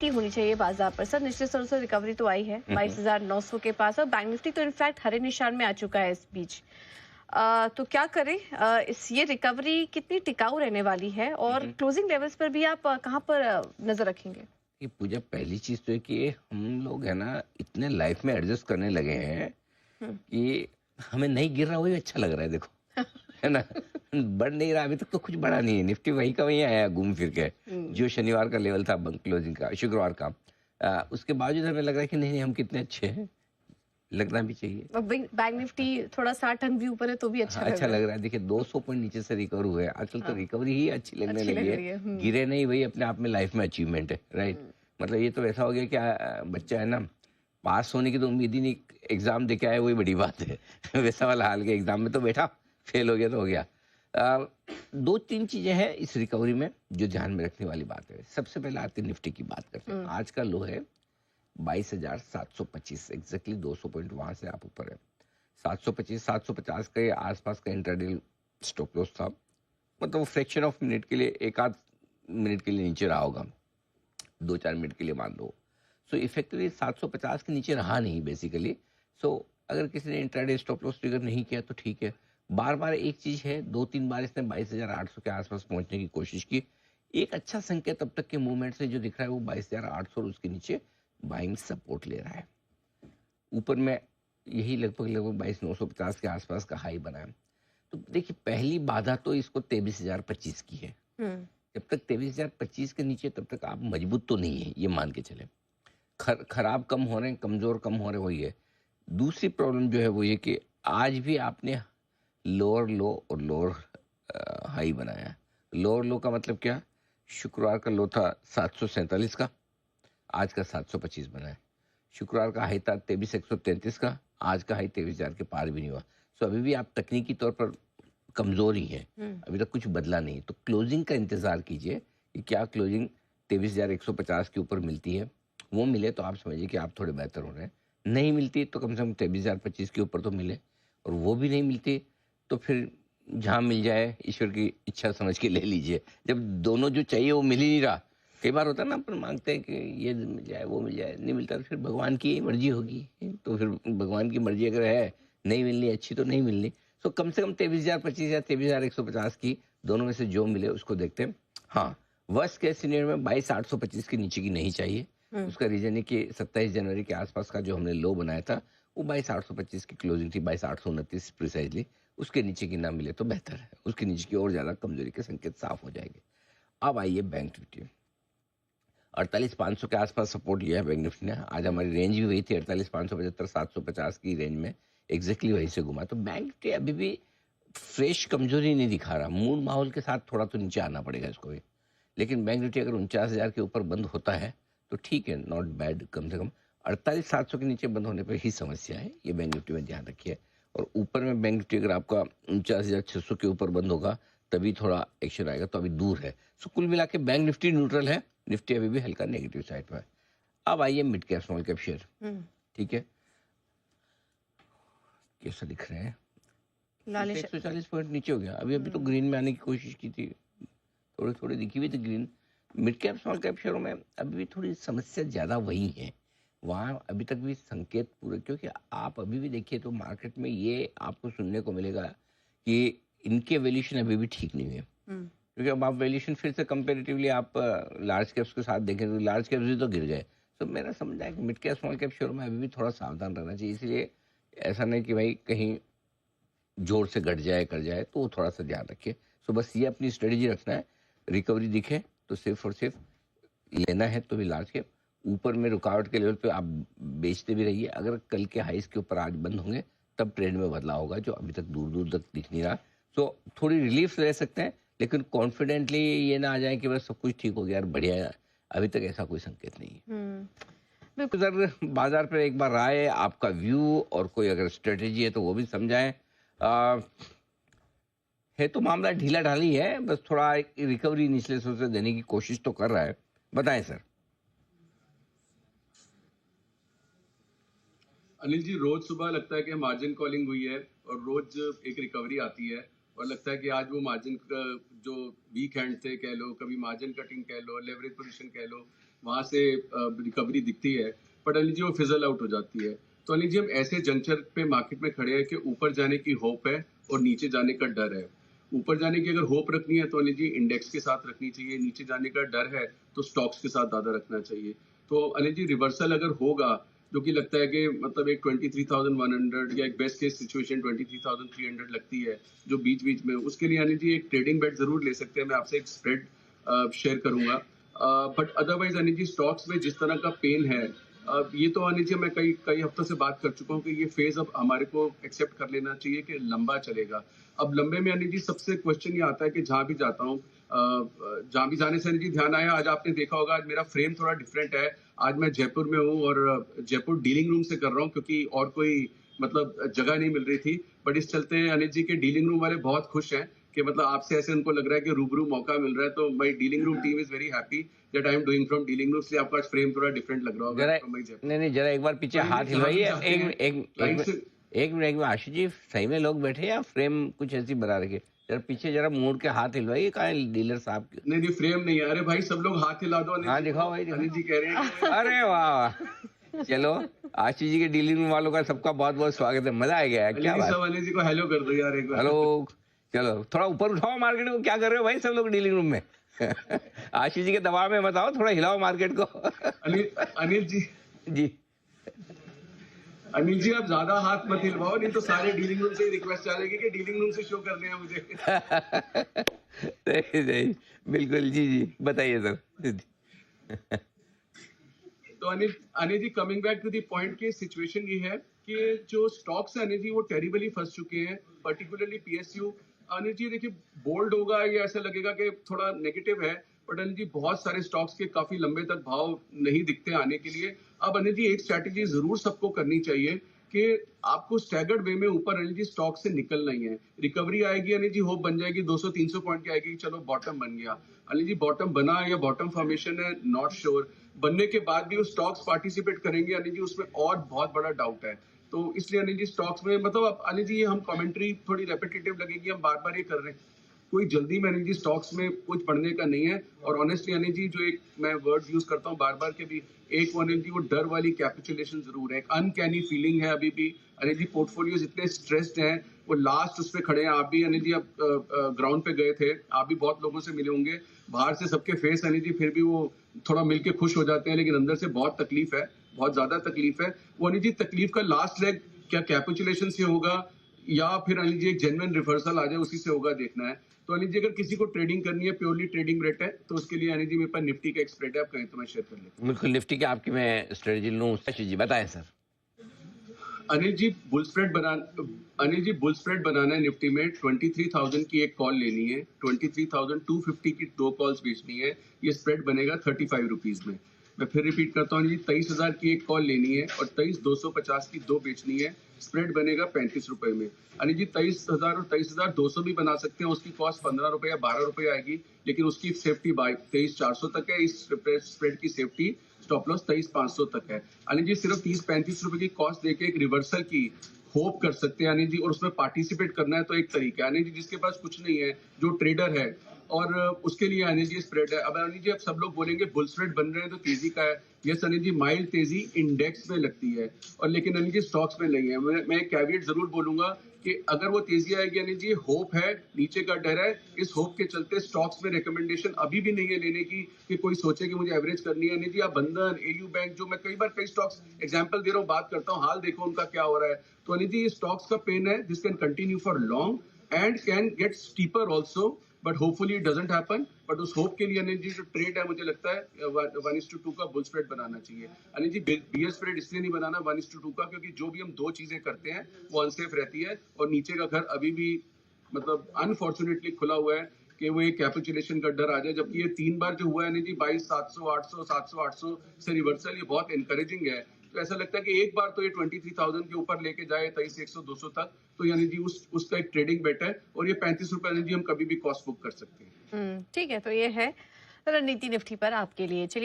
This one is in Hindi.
होनी चाहिए बाजार पर। सर निचले स्तरों से रिकवरी तो आई है 22,900 के पास, और बैंक निफ्टी तो इनफैक्ट हरे निशान में आ चुका है इस बीच। तो क्या करें? इस ये रिकवरी कितनी टिकाऊ रहने वाली है, और क्लोजिंग लेवल्स पर भी आप कहाँ पर नजर रखेंगे? ये पूजा, पहली चीज तो है कि हम लोग है ना इतने लाइफ में एडजस्ट करने लगे हैं हम्म। कि हमें नहीं गिर रहा वही अच्छा लग रहा है। देखो है ना, बढ़ नहीं रहा, अभी तक तो कुछ बढ़ा नहीं है, निफ्टी वही का वही आया घूम फिर के। जो शनिवार का लेवल था क्लोजिंग का, शुक्रवार का, उसके बावजूद हमें लग रहा है कि नहीं नहीं हम कितने अच्छे हैं, लगना भी चाहिए। और बैंक निफ्टी थोड़ा 60 अंक भी ऊपर है तो भी अच्छा हाँ, लग अच्छा रहा लग है। रहा है। देखिए 200 पॉइंट नीचे से रिकवर हुए, आजकल तो हाँ, रिकवरी ही अच्छी लगने अच्छी लगी लग है। रही है। गिरे नहीं, वही अपने आप में लाइफ में अचीवमेंट है, राइट। मतलब ये तो ऐसा हो गया कि बच्चा है ना, पास होने की तो उम्मीद ही नहीं, एग्जाम दे के आए वही बड़ी बात है। वैसा वाला हाल के एग्जाम में तो बैठा, फेल हो गया तो हो गया। अ, दो तीन चीजें हैं इस रिकवरी में जो ध्यान में रखने वाली बात है। सबसे पहले आती है निफ्टी की बात करते हैं। आज का लो है 22,725, एग्जैक्टली 200 पॉइंट वहां से आप ऊपर है। 725 750 के आसपास का इंट्राडे स्टॉप लॉस था, मतलब वो फ्रैक्शन ऑफ मिनट के लिए, एक आध मिनट के लिए नीचे रहा होगा, 2-4 मिनट के लिए मान लो। सो इफेक्टिवली 750 के नीचे रहा नहीं बेसिकली। सो अगर किसी ने इंट्राडे स्टॉप लॉस ट्रिगर नहीं किया तो ठीक है। बार बार एक चीज है, 2-3 बार इसने 22,800 के आसपास पहुंचने की कोशिश की। एक अच्छा संकेत अब तक के मूवमेंट से जो दिख रहा है वो 22,800 और उसके नीचे बाइंग सपोर्ट ले रहा है। ऊपर में यही लगभग लगभग 22,950 के आसपास का हाई बना है। तो देखिए पहली बाधा तो इसको 23,025 की है। हम्म। जब तक 23,025 के नीचे तब तक आप मजबूत तो नहीं है, ये मान के चले। खराब कम हो रहे हैं, कमजोर कम हो रहे, वही है। दूसरी प्रॉब्लम जो है वो ये कि आज भी आपने लोअर लो और लोअर हाई बनाया है। लोअर लो का मतलब क्या? शुक्रवार का लो था 747 का, आज का 725 बना है। शुक्रवार का हाई था 23,133 का, आज का हाई 23,000 के पार भी नहीं हुआ। सो अभी भी आप तकनीकी तौर पर कमजोर ही है, अभी तक कुछ बदला नहीं। तो क्लोजिंग का इंतजार कीजिए कि क्या क्लोजिंग 23,150 के ऊपर मिलती है। वो मिले तो आप समझिए कि आप थोड़े बेहतर हो रहे हैं। नहीं मिलती तो कम से कम 23,025 के ऊपर तो मिले, और वो भी नहीं मिलती तो फिर जहाँ मिल जाए ईश्वर की इच्छा समझ के ले लीजिए। जब दोनों जो चाहिए वो मिल ही नहीं रहा, कई बार होता है ना, अपन मांगते हैं कि ये मिल जाए वो मिल जाए, नहीं मिलता तो फिर भगवान की मर्जी होगी। तो फिर भगवान की मर्जी अगर है, नहीं मिलनी अच्छी तो नहीं मिलनी। सो कम से कम 23,000 25,000 23,150 की दोनों में से जो मिले उसको देखते हैं। हाँ, वर्स्ट केस सिनेरियो में 22,825 के नीचे की नहीं चाहिए। उसका रीजन है कि 27 जनवरी के आसपास का जो हमने लो बनाया था वो 22,825 की क्लोजिंग थी, 22,829 प्रिसाइजली। उसके नीचे की ना मिले तो बेहतर है, उसके नीचे की और ज्यादा कमजोरी के संकेत साफ हो जाएंगे। अब आइए बैंक निफ्टी। 48,500 के आसपास सपोर्ट लिया है बैंक निफ्टी ने। आज हमारी रेंज भी वही थी, 48,575 750 की रेंज में, एग्जैक्टली वहीं से घुमा। तो बैंक निफ्टी अभी भी फ्रेश कमजोरी नहीं दिखा रहा। मूड माहौल के साथ थोड़ा तो नीचे आना पड़ेगा इसको भी। लेकिन बैंक निफ्टी अगर 49,000 के ऊपर बंद होता है तो ठीक है, नॉट बैड। कम से कम 48,700 के नीचे बंद होने पर ही समस्या है, ये बैंक निफ्टी में ध्यान रखिए। और ऊपर में बैंक निफ्टी अगर आपका 49,600 के ऊपर बंद होगा तभी थोड़ा एक्शन आएगा, तो अभी दूर है। सो कुल मिला के बैंक निफ्टी न्यूट्रल है, निफ्टी अभी भी हल्का नेगेटिव साइड पर है। अब आइए mid cap small cap share. ठीक है, कैसा दिख रहे हैं? लालिश। 140 पॉइंट नीचे हो गया। अभी अभी तो ग्रीन में आने की कोशिश की थी, थोड़ी थोड़ी दिखी हुई थी green. Mid cap small cap शेयरों में अभी भी थोड़ी समस्या ज्यादा वही है। वहाँ अभी तक भी संकेत पूरे, क्योंकि आप अभी भी देखिए तो मार्केट में ये आपको सुनने को मिलेगा कि इनके वैल्यूएशन अभी भी ठीक नहीं है। क्योंकि अब आप वैल्यूएशन फिर से कंपेरेटिवली आप लार्ज कैप्स के साथ देखें तो लार्ज कैप्स भी तो गिर गए। तो मेरा समझना है कि mid cap small cap share में अभी भी थोड़ा सावधान रहना चाहिए। इसलिए ऐसा नहीं कि भाई कहीं जोर से घट जाए कर जाए, तो वो थोड़ा सा ध्यान रखिए। सो बस ये अपनी स्ट्रेटेजी रखना है, रिकवरी दिखे तो सिर्फ और सिर्फ लेना है तो भी लार्ज कैप। ऊपर में रुकावट के लेवल पे आप बेचते भी रहिए। अगर कल के हाइस के ऊपर आज बंद होंगे तब ट्रेंड में बदलाव होगा, जो अभी तक दूर दूर तक दिख नहीं रहा। सो थोड़ी रिलीफ ले सकते हैं, लेकिन कॉन्फिडेंटली ये ना आ जाए कि बस सब कुछ ठीक हो गया यार बढ़िया है। अभी तक ऐसा कोई संकेत नहीं है। तो सर बाजार पर एक बार राय, आपका व्यू और कोई अगर स्ट्रेटेजी है तो वो भी समझाएं। है तो मामला ढीला ढाली है, बस थोड़ा रिकवरी निचले स्तर से देने की कोशिश तो कर रहा है। बताएं सर। अनिल जी, रोज सुबह लगता है कि मार्जिन कॉलिंग हुई है और रोज एक रिकवरी आती है, और लगता है कि आज वो मार्जिन का जो वीक हैंड थे कह लो, कभी मार्जिन कटिंग कह लो, लेवरेज पोजीशन कह लो, वहां से रिकवरी दिखती है, बट अनिल जी वो फिजल आउट हो जाती है। तो अनिल जी हम ऐसे जंक्चर पे मार्केट में खड़े हैं कि ऊपर जाने की होप है और नीचे जाने का डर है। ऊपर जाने की अगर होप रखनी है तो अनिल जी इंडेक्स के साथ रखनी चाहिए, नीचे जाने का डर है तो स्टॉक्स के साथ ज्यादा रखना चाहिए। तो अनिल जी रिवर्सल अगर होगा, जो कि लगता है कि मतलब एक 23,100 या एक बेस्ट केस सिचुएशन 23,300 लगती है जो बीच बीच में, उसके लिए अनिल जी एक ट्रेडिंग बेट जरूर ले सकते हैं। मैं आपसे एक स्प्रेड शेयर करूंगा, but otherwise Anil ji stocks में जिस तरह का पेन है, ये तो अनिल जी मैं कई कई हफ्तों से बात कर चुका हूँ कि ये फेज अब हमारे को एक्सेप्ट कर लेना चाहिए कि लंबा चलेगा। अब लंबे में अनिल जी सबसे क्वेश्चन ये आता है कि जहां भी जाता हूँ, जहां भी जाने से अनिल जी ध्यान आया, आज आपने देखा होगा आज मेरा फ्रेम थोड़ा डिफरेंट है। आज मैं जयपुर में हूँ और जयपुर डीलिंग रूम से कर रहा हूँ क्योंकि और कोई मतलब जगह नहीं मिल रही थी। बट इस चलते अनिल जी के डीलिंग रूम वाले बहुत खुश हैं कि मतलब आपसे ऐसे उनको लग रहा है कि रूबरू मौका मिल रहा है। तो my dealing room team is very happy that I am doing from dealing room. इसलिए आपका आज फ्रेम थोड़ा डिफरेंट लग रहा होगा जरा फ्रॉम माय जयपुर। नहीं, जरा एक बार पीछे तो अनिल हाथ जी जहां भी हिलवाइए। जाते एक हैं एक एक लाइन मिनट, से एक मिनट, एक मिनट। आशीष जी सही में लोग बैठे हैं या फ्रेम कुछ ऐसी बना रखे? जरा पीछे जरा मुड़ के हाथ हिलवाइए। कहाँ है डीलर साहब के? नहीं नहीं फ्रेम नहीं है। अरे भाई सब लोग हाथ हिला दो अनिल हाँ जी दिखाओ को। भाई, अनिल दिखाओ। जी कह रहे हैं कि अरे वाह वाह। चलो, आशीष जी के डीलिंग रूम वालों का सबका बहुत बहुत स्वागत है। मजा आ गया है, अनिल क्या जी बात। सब अनिल जी को हेलो कर दो यार एक बार। हेलो। चलो थोड़ा ऊपर उठाओ मार्केट को। क्या कर रहे हो भाई सब लोग डीलिंग रूम में? आशीष जी के दबाव में बताओ, थोड़ा हिलाओ मार्केट को। अनिल अनिल जी जी। अनिल जी आप ज्यादा हाथ मत हिलवाओ, नहीं तो सारे डीलिंग रूम से ही रिक्वेस्ट चलेगी कि डीलिंग रूम से शो करने हैं मुझे। सही सही, बिल्कुल। जी जी, बताइए सर। तो Anil Anil ji coming back to the point की सिचुएशन ये है कि जो स्टॉक्स है अनिल जी वो टेरिबली फंस चुके हैं, पर्टिकुलरली पीएसयू। अनिल जी देखिए बोल्ड होगा या ऐसा लगेगा कि थोड़ा नेगेटिव है, बट अनिल जी बहुत सारे स्टॉक्स के काफी लंबे तक भाव नहीं दिखते आने के लिए। अब अनिल जी एक स्ट्रैटेजी जरूर सबको करनी चाहिए कि आपको स्टैगर्ड वे में ऊपर अनिल जी स्टॉक से निकलना ही है। रिकवरी आएगी अनिल जी, होप बन जाएगी 200-300 पॉइंट की आएगी, चलो बॉटम बन गया। अनिल जी बॉटम बना या बॉटम फॉर्मेशन है, नॉट श्योर। बनने के बाद भी वो स्टॉक्स पार्टिसिपेट करेंगे अनिल जी, उसमें और बहुत बड़ा डाउट है। तो इसलिए अनिल जी स्टॉक्स में मतलब अब अनिल जी ये हम कमेंट्री थोड़ी रेपिटेटिव लगेगी, हम बार बार ये कर रहे हैं। कोई जल्दी में अनिल जी स्टॉक्स में कुछ बढ़ने का नहीं है। और ऑनेस्टली अनिल जी जो एक मैं वर्ड यूज करता हूँ बार बार के भी, एक अनिल जी वो डर वाली कैपिचुलेशन जरूर है, एक अनकैनी फीलिंग है अभी भी। अनिल जी पोर्टफोलियोज इतने स्ट्रेस्ड हैं, वो लास्ट उस पे खड़े हैं। आप भी अनिल जी अब ग्राउंड पे गए थे, आप भी बहुत लोगों से मिले होंगे। बाहर से सबके फेस अनिल जी फिर भी वो थोड़ा मिलके खुश हो जाते हैं, लेकिन अंदर से बहुत तकलीफ है, बहुत ज्यादा तकलीफ है। वो अनिल जी तकलीफ का लास्ट लेग क्या कैपिचुलेशन से होगा या फिर अनिल जी एक जेन्युइन रिवर्सल आ जाए उसी से होगा, देखना है। तो अनिल जी अगर किसी को ट्रेडिंग करनी है, प्योरली ट्रेडिंग रेट है, तो उसके लिए अनिल जी मेरे पास निफ्टी का एक स्प्रेड है, आप कहें तो मैं शेयर कर लेता बिल्कुल, निफ्टी के आपकी मैं स्ट्रेटेजी लूँ। आशीष जी बताएं सर। हूँ। अनिल जी बुल स्प्रेड बनाना है निफ्टी में। 23,000 की एक कॉल लेनी है, 23,250 की 2 कॉल्स बेचनी है। ये स्प्रेड बनेगा 35 रुपीज में। मैं फिर रिपीट करता हूँ जी, 23,000 की एक कॉल लेनी है और 23,250 की 2 बेचनी है। स्प्रेड बनेगा 35 रुपए में। अनिल जी 23,000 और 23,200 भी बना सकते हैं, उसकी कॉस्ट 15 रुपए या 12 रुपए आएगी, लेकिन उसकी सेफ्टी 23,400 तक है। इस स्प्रेड की सेफ्टी स्टॉप लॉस 23,500 तक है। अनिल जी सिर्फ 30-35 रुपए की कॉस्ट देके एक रिवर्सल की होप कर सकते हैं अनिल जी, और उसमें पार्टिसिपेट करना है तो एक तरीका है। अनिल जी जिसके पास कुछ नहीं है, जो ट्रेडर है, और उसके लिए अनिल जी स्प्रेड है। अब अनिल जी अब सब लोग बोलेंगे बुल स्प्रेड बन रहे हैं तो तेजी का है। यस अनिल जी, माइल्ड तेजी इंडेक्स में लगती है, और लेकिन अनिल जी स्टॉक्स में नहीं है। मैं एक कैविएट जरूर बोलूंगा कि अगर वो तेजी आएगी अनिल जी, होप है, नीचे का डर है। इस होप के चलते स्टॉक्स में रिकमेंडेशन अभी भी नहीं है लेने की कि कोई सोचे कि मुझे एवरेज करनी है। अनिल जी आप बंधन, एयू बैंक, जो मैं कई बार कई स्टॉक्स एग्जांपल दे रहा हूँ, बात करता हूँ, हाल देखो उनका क्या हो रहा है। तो अनिल जी स्टॉक्स का पेन है, this can continue for long and can get steeper also, but hopefully it doesn't happen. But उस होप के लिए अनिल जी जो ट्रेड है, मुझे लगता है 1:2 का बुल स्प्रेड बनाना चाहिए। अनिल जी बियर स्प्रेड इसलिए नहीं बनाना 1:2 का, क्योंकि जो भी हम दो चीजें करते हैं वो अनसेफ रहती है, और नीचे का घर अभी भी मतलब अनफॉर्चुनेटली खुला हुआ है कि वो एक कैपिचुलेशन का डर आ जाए। जबकि ये 3 बार जो हुआ है अनिल जी 22,700, 800, 700, 800 से रिवर्सल, ये बहुत इनकरेजिंग है। तो ऐसा लगता है कि एक बार तो ये 23,000 के ऊपर लेके जाए 23,100, 200 तक, तो यानी जी उसका एक ट्रेडिंग बेट है, और ये 35 रुपए यानी जी हम कभी भी कॉस्ट बुक कर सकते हैं। ठीक है, तो ये है रणनीति निफ्टी पर आपके लिए। चलिए